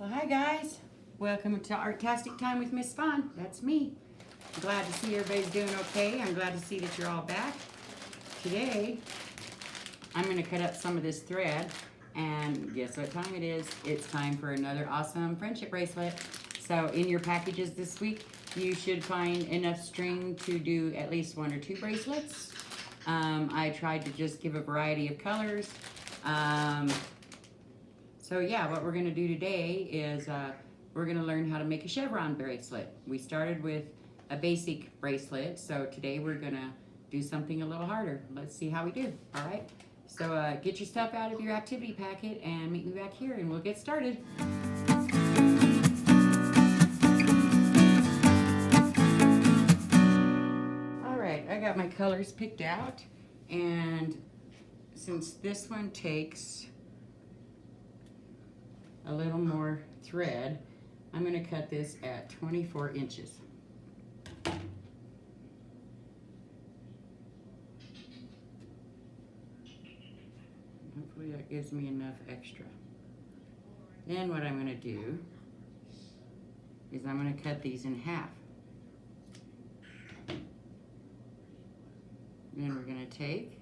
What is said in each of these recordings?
Well, hi guys. Welcome to Art-Tastic time with Ms.Fawn. That's me. I'm glad to see everybody's doing okay. I'm glad to see that you're all back. Today, I'm going to cut up some of this thread, and guess what time it is? It's time for another awesome friendship bracelet. So in your packages this week, you should find enough string to do at least 1 or 2 bracelets. I tried to just give a variety of colors. So yeah, what we're going to do today is we're going to learn how to make a chevron bracelet. We started with a basic bracelet, so today we're going to do something a little harder. Let's see how we do, all right? So get your stuff out of your activity packet and meet me back here and we'll get started. All right, I got my colors picked out, and since this one takes a little more thread, I'm going to cut this at 24 inches. Hopefully that gives me enough extra. Then what I'm going to do is I'm going to cut these in half. Then we're going to take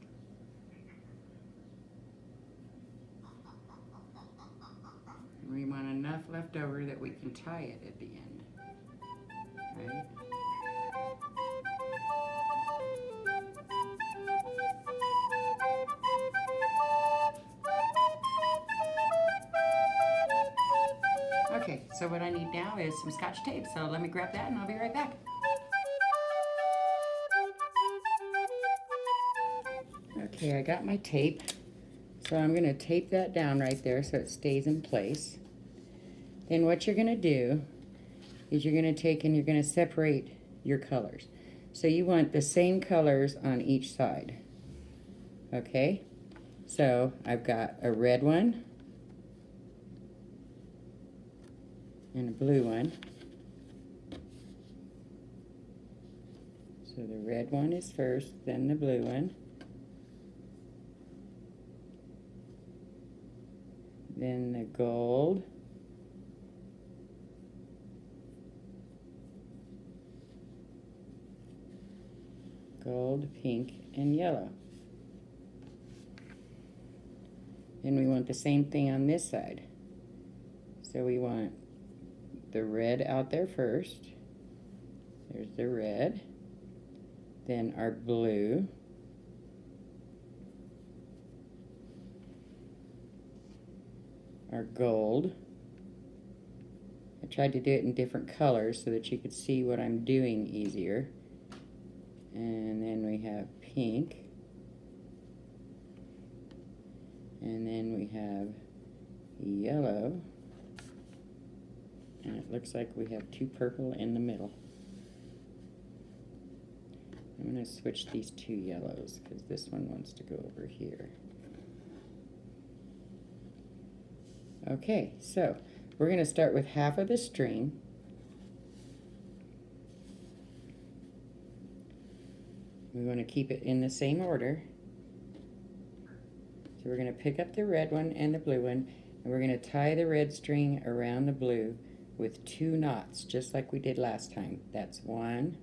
we want enough left over that we can tie it at the end, right? Okay, so what I need now is some Scotch tape, so let me grab that and I'll be right back. Okay, I got my tape, so I'm going to tape that down right there so it stays in place. Then what you're going to do is you're going to take and you're going to separate your colors. So you want the same colors on each side. Okay? So I've got a red one and a blue one. So the red one is first, then the blue one. Then the gold. Gold, pink, and yellow. Then we want the same thing on this side. So we want the red out there first. There's the red. Then our blue. Our gold. I tried to do it in different colors so that you could see what I'm doing easier. And then we have pink. And then we have yellow. And it looks like we have 2 purple in the middle. I'm going to switch these 2 yellows because this one wants to go over here. Okay, so we're going to start with half of the string. We want to keep it in the same order. So we're going to pick up the red one and the blue one, and we're going to tie the red string around the blue with 2 knots, just like we did last time. That's 1.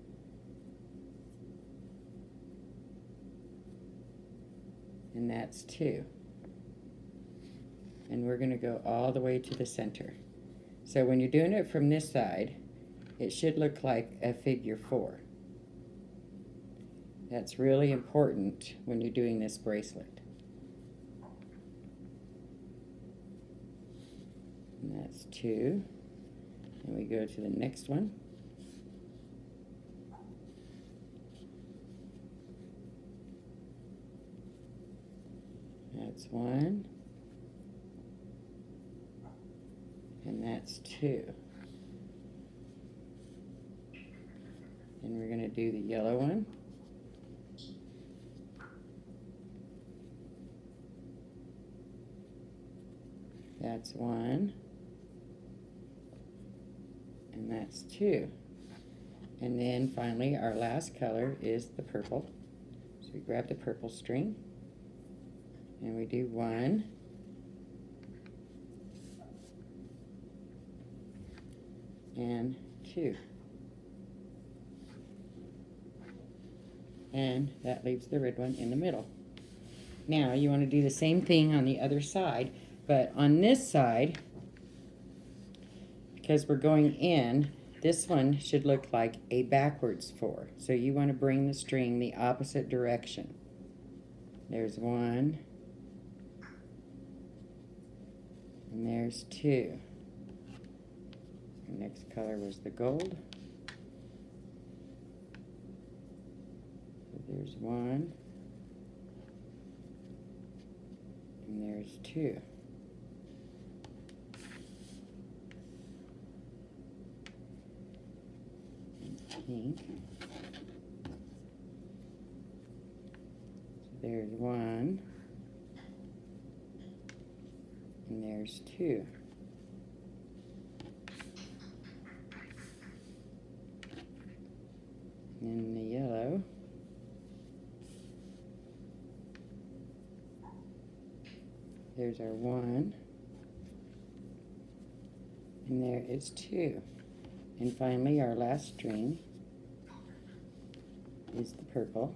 And that's 2. And we're going to go all the way to the center. So when you're doing it from this side, it should look like a figure 4. That's really important when you're doing this bracelet. And that's 2. And we go to the next one. That's 1. And that's 2. And we're going to do the yellow one. That's 1. And that's 2. And then finally our last color is the purple. So we grab the purple string and we do 1, and 2. And that leaves the red one in the middle. Now you want to do the same thing on the other side, but on this side, because we're going in, this one should look like a backwards 4. So you want to bring the string the opposite direction. There's 1, and there's 2. The next color was the gold. So there's 1, and there's 2. Pink. So there's 1, and there's 2. And the yellow. There's our 1, and there is 2. And finally, our last string is the purple.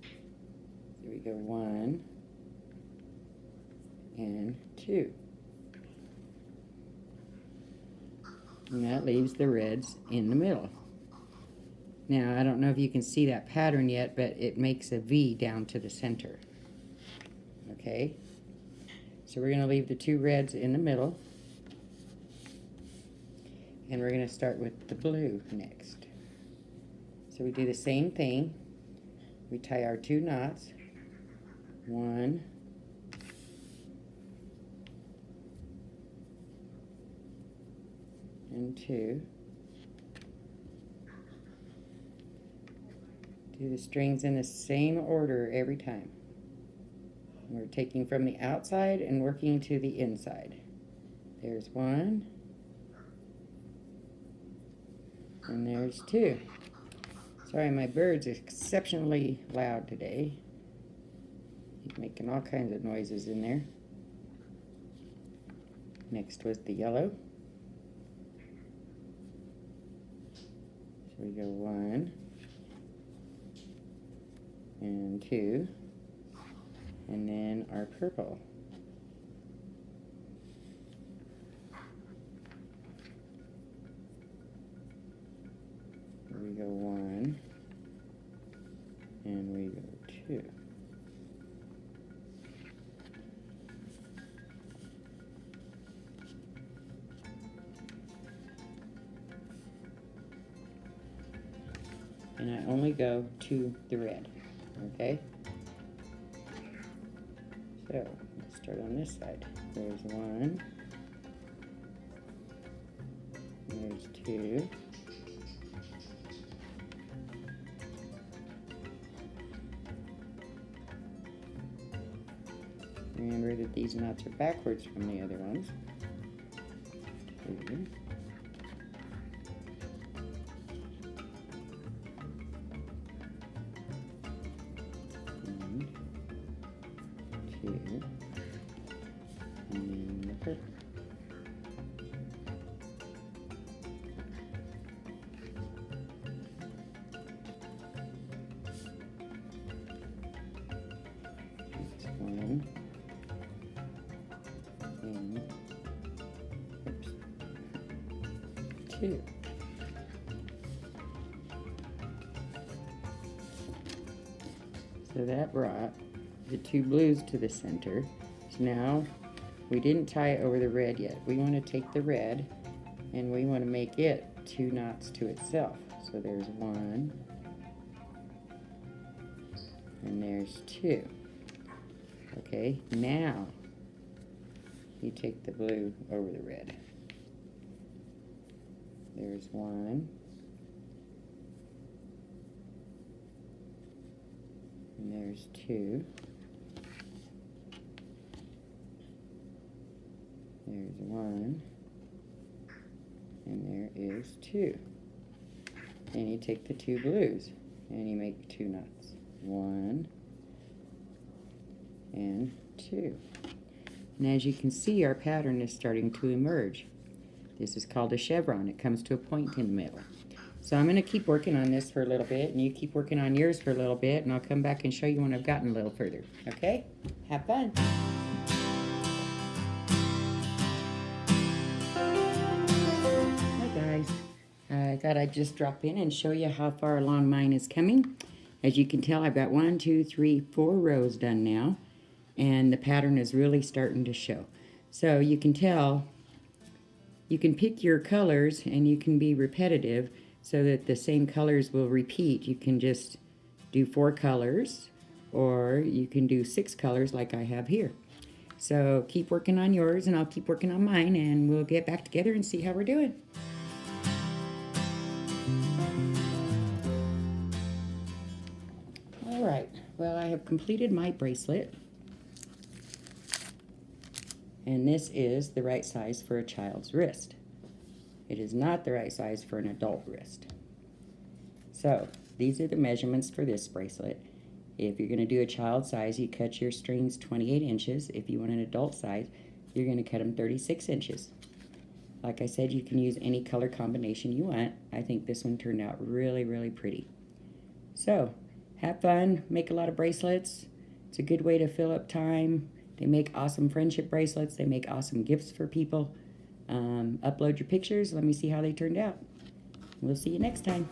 So we go 1 and 2. And that leaves the reds in the middle. Now, I don't know if you can see that pattern yet, but it makes a V down to the center. Okay? So we're going to leave the 2 reds in the middle. And we're going to start with the blue next. So we do the same thing. We tie our 2 knots. 1, and 2. Do the strings in the same order every time. We're taking from the outside and working to the inside. There's 1, and there's 2. Sorry, my bird's exceptionally loud today. He's making all kinds of noises in there. Next was the yellow. So we go 1, and 2, and then our purple. We go 1, and we go 2. And I only go to the red, okay? So, let's start on this side. There's 1, there's 2, remember that these knots are backwards from the other ones. 2, and 2, and then the purple. That's 1, and oops, 2. So that brought the 2 blues to the center. So now we didn't tie over the red yet. We want to take the red and we want to make it 2 knots to itself. So there's 1, and there's 2. Okay, now you take the blue over the red. There's 1, and there's 2. There's 1, and there is 2. And you take the 2 blues and you make 2 knots. 1 and 2. And as you can see, our pattern is starting to emerge. This is called a chevron. It comes to a point in the middle. So I'm going to keep working on this for a little bit, and you keep working on yours for a little bit, and I'll come back and show you when I've gotten a little further. Okay? Have fun. Hi guys. I thought I'd just drop in and show you how far along mine is coming. As you can tell, I've got 1, 2, 3, 4 rows done now, and the pattern is really starting to show. So you can tell, you can pick your colors and you can be repetitive so that the same colors will repeat. You can just do 4 colors, or you can do 6 colors like I have here. So keep working on yours and I'll keep working on mine, and we'll get back together and see how we're doing. All right, well, I have completed my bracelet, and this is the right size for a child's wrist. It is not the right size for an adult wrist. So these are the measurements for this bracelet. If you're going to do a child size, you cut your strings 28 inches. If you want an adult size, you're going to cut them 36 inches. Like I said, you can use any color combination you want. I think this one turned out really, really pretty. So have fun, make a lot of bracelets. It's a good way to fill up time. They make awesome friendship bracelets. They make awesome gifts for people. Upload your pictures. Let me see how they turned out. We'll see you next time.